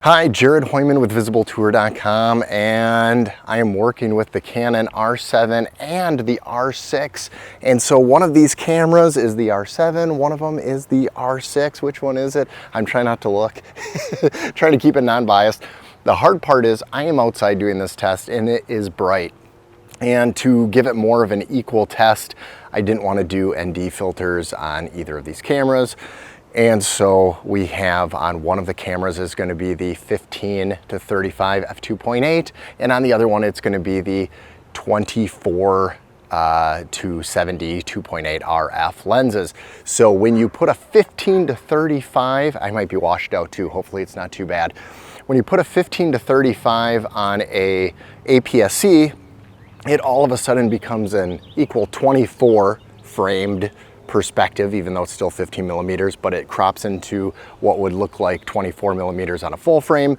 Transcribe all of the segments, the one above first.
Hi, Jared Hoyman with VisibleTour.com, and I am working with the Canon R7 and the R6. And so one of these cameras is the R7, one of them is the R6. Which one is it? I'm trying not to look, trying to keep it non-biased. The hard part is I am outside doing this test and it is bright. And to give it more of an equal test, I didn't want to do ND filters on either of these cameras. And so we have on one of the cameras is going to be the 15 to 35 f2.8, and on the other one it's going to be the 24 to 70 2.8 RF lenses. So when you put a 15 to 35, I might be washed out too, hopefully it's not too bad. When you put a 15 to 35 on a APS-C, it all of a sudden becomes an equal 24 framed perspective, even though it's still 15 millimeters, but it crops into what would look like 24 millimeters on a full frame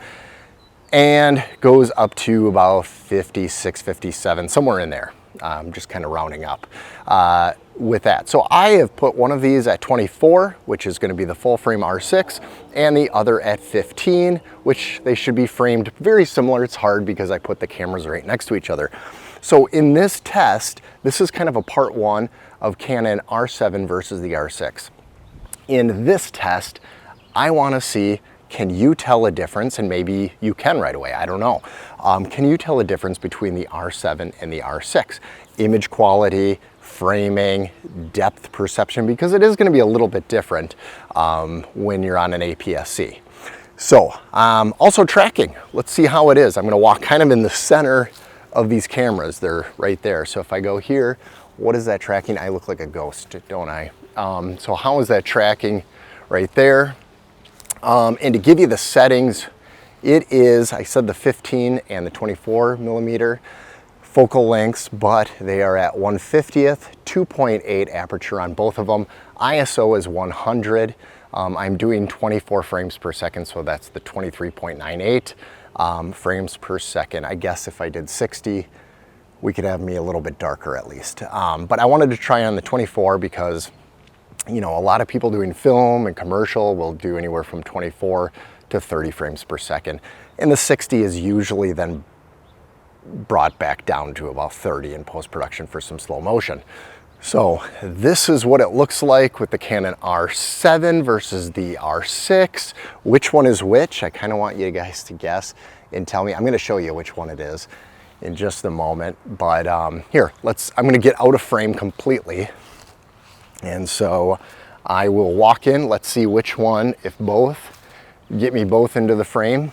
and goes up to about 56, 57, somewhere in there. Just kind of rounding up with that. So I have put one of these at 24, which is going to be the full frame R6, and the other at 15, which they should be framed very similar. It's hard because I put the cameras right next to each other. So in this test, this is kind of a part one of Canon R7 versus the R6. In this test, I want to see, can you tell a difference? And maybe you can right away, I don't know. Can you tell a difference between the R7 and the R6? Image quality, framing, depth perception, because it is going to be a little bit different when you're on an APS-C. So also tracking, let's see how it is. I'm going to walk kind of in the center of these cameras. They're right there. So if I go here, what is that tracking? I look like a ghost, don't I? So how is that tracking right there? And to give you the settings, it is, I said the 15 and the 24 millimeter focal lengths, but they are at 1/50th, 2.8 aperture on both of them. ISO is 100. I'm doing 24 frames per second, so that's the 23.98 frames per second. I guess if I did 60, we could have me a little bit darker at least. But I wanted to try on the 24 because, you know, a lot of people doing film and commercial will do anywhere from 24 to 30 frames per second. And the 60 is usually then brought back down to about 30 in post-production for some slow motion. So this is what it looks like with the Canon R7 versus the R6. Which one is which? I kind of want you guys to guess and tell me. I'm going to show you which one it is in just a moment, but here, I'm going to get out of frame completely. And so I will walk in, let's see which one, if both, get me both into the frame.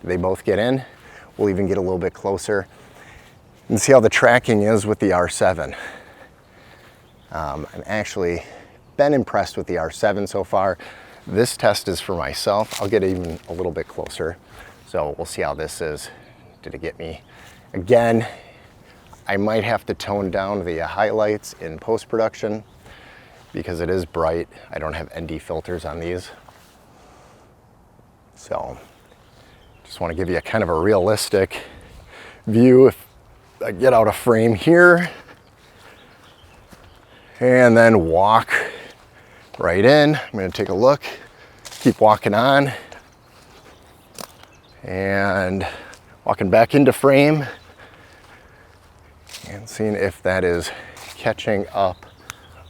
They both get in. We'll even get a little bit closer and see how the tracking is with the R7. I've actually been impressed with the R7 so far. This test is for myself. I'll get even a little bit closer. So we'll see how this is. Did it get me? Again, I might have to tone down the highlights in post-production because it is bright. I don't have ND filters on these. So just want to give you a kind of a realistic view. If I get out of frame here and then walk right in, I'm going to take a look, keep walking on and walking back into frame and seeing if that is catching up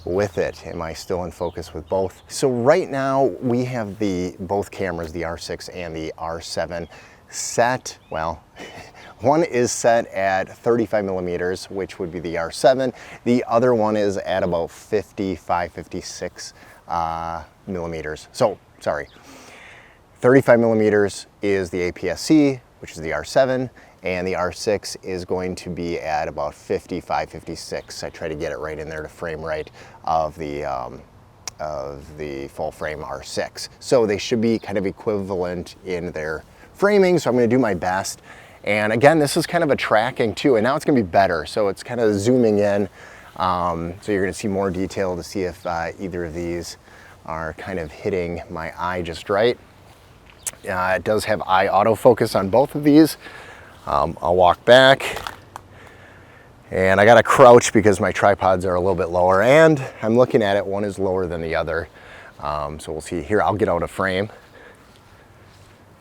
with it. Am I still in focus with both? So right now we have both cameras, the R6 and the R7 set, well, one is set at 35 millimeters, which would be the R7. The other one is at about 55, 56 millimeters. So, sorry, 35 millimeters is the APS-C, which is the R7, and the R6 is going to be at about 55, 56. I try to get it right in there to frame right of the full frame R6. So they should be kind of equivalent in their framing, so I'm going to do my best. And again, this is kind of a tracking too, and now it's going to be better. So it's kind of zooming in, so you're going to see more detail to see if either of these are kind of hitting my eye just right. It does have eye autofocus on both of these. I'll walk back, and I got to crouch because my tripods are a little bit lower, and I'm looking at it, one is lower than the other. So we'll see here. I'll get out of frame.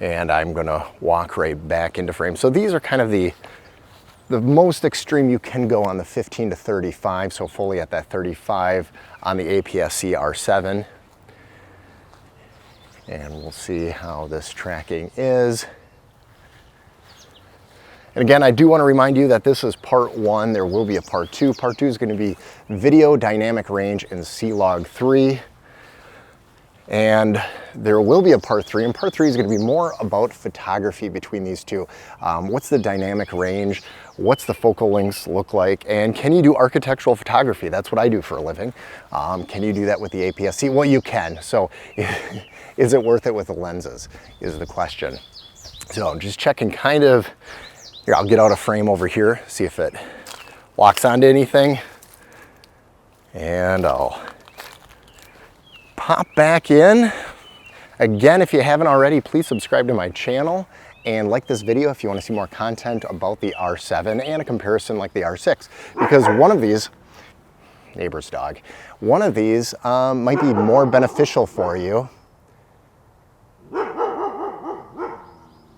and I'm gonna walk right back into frame. So these are kind of the most extreme you can go on the 15 to 35, so fully at that 35 on the APS-C R7. And we'll see how this tracking is. And again, I do want to remind you that this is part 1. There will be a part 2. Part 2 is going to be video dynamic range in C-Log 3. And there will be a part 3, and part 3 is going to be more about photography between these two. What's the dynamic range? What's the focal lengths look like? And can you do architectural photography? That's what I do for a living. Can you do that with the APS-C? Well, you can. So is it worth it with the lenses is the question. So I'm just checking kind of, here, I'll get out of frame over here, see if it locks onto anything. And I'll pop back in. Again, if you haven't already, please subscribe to my channel and like this video if you want to see more content about the R7 and a comparison like the R6, because one of these, neighbor's dog, one of these might be more beneficial for you.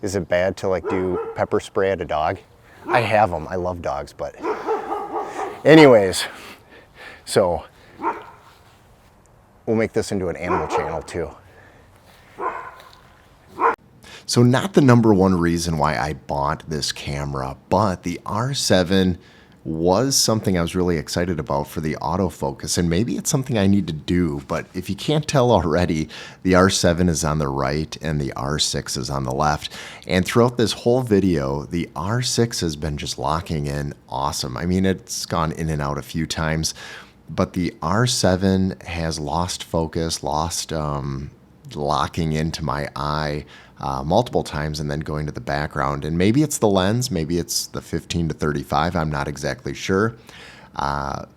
Is it bad to like do pepper spray at a dog? I have them, I love dogs, but anyways, so we'll make this into an animal channel too. So not the #1 reason why I bought this camera, but the R7 was something I was really excited about for the autofocus, and maybe it's something I need to do, but if you can't tell already, the R7 is on the right and the R6 is on the left. And throughout this whole video, the R6 has been just locking in awesome. I mean, it's gone in and out a few times, but the R7 has lost focus, lost locking into my eye multiple times and then going to the background. And maybe it's the lens, maybe it's the 15 to 35, I'm not exactly sure. And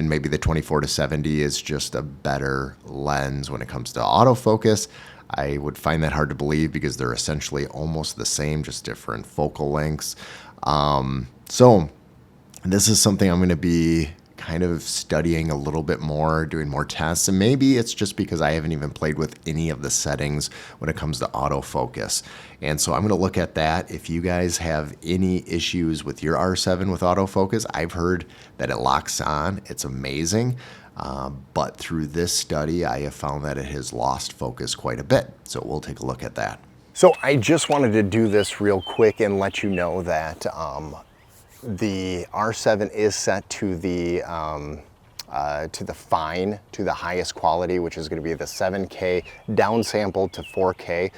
maybe the 24 to 70 is just a better lens when it comes to autofocus. I would find that hard to believe because they're essentially almost the same, just different focal lengths. So this is something I'm going to be kind of studying a little bit more, doing more tests, and maybe it's just because I haven't even played with any of the settings when it comes to autofocus. And so I'm going to look at that. If you guys have any issues with your R7 with autofocus, I've heard that it locks on. It's amazing. But through this study, I have found that it has lost focus quite a bit. So we'll take a look at that. So I just wanted to do this real quick and let you know that the R7 is set to the fine, to the highest quality, which is going to be the 7K downsampled to 4K,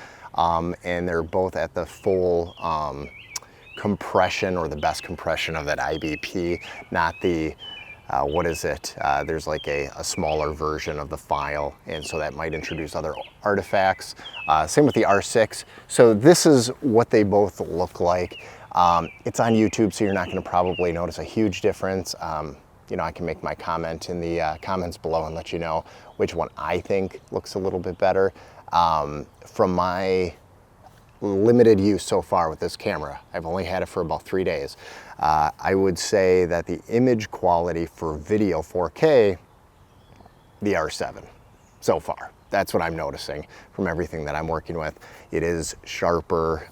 and they're both at the full compression, or the best compression of that IBP, not the what is it? There's like a smaller version of the file, and so that might introduce other artifacts. Same with the R6. So this is what they both look like. It's on YouTube, so you're not going to probably notice a huge difference. You know, I can make my comment in the comments below and let you know which one I think looks a little bit better. From my limited use so far with this camera, I've only had it for about 3 days. I would say that the image quality for video 4K, the R7 so far. That's what I'm noticing from everything that I'm working with. It is sharper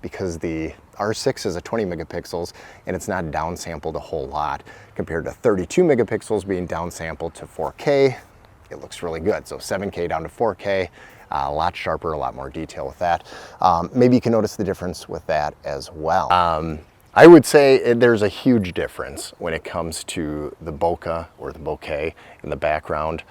because the R6 is a 20 megapixels and it's not downsampled a whole lot compared to 32 megapixels being downsampled to 4K. It looks really good. So 7K down to 4K, a lot sharper, a lot more detail with that. Maybe you can notice the difference with that as well. I would say there's a huge difference when it comes to the bokeh or the bokeh in the background.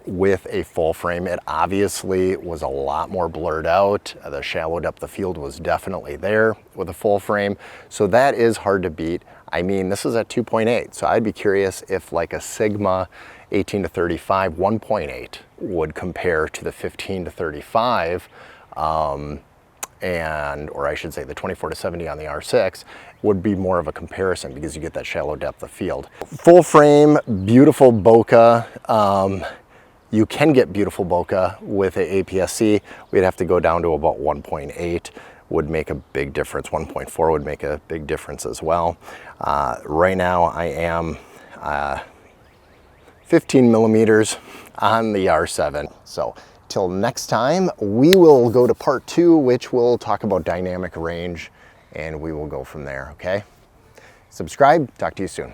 With a full frame, it obviously was a lot more blurred out. The shallow depth of field was definitely there with a full frame. So that is hard to beat. I mean, this is at 2.8. So I'd be curious if like a Sigma 18 to 35 1.8 would compare to the 15 to 35. Or I should say the 24 to 70 on the R6 would be more of a comparison because you get that shallow depth of field. Full frame, beautiful bokeh. You can get beautiful bokeh with a APS-C. We'd have to go down to about 1.8 would make a big difference. 1.4 would make a big difference as well. Right now I am 15 millimeters on the R7. So till next time, we will go to part 2, which will talk about dynamic range, and we will go from there, okay? Subscribe, talk to you soon.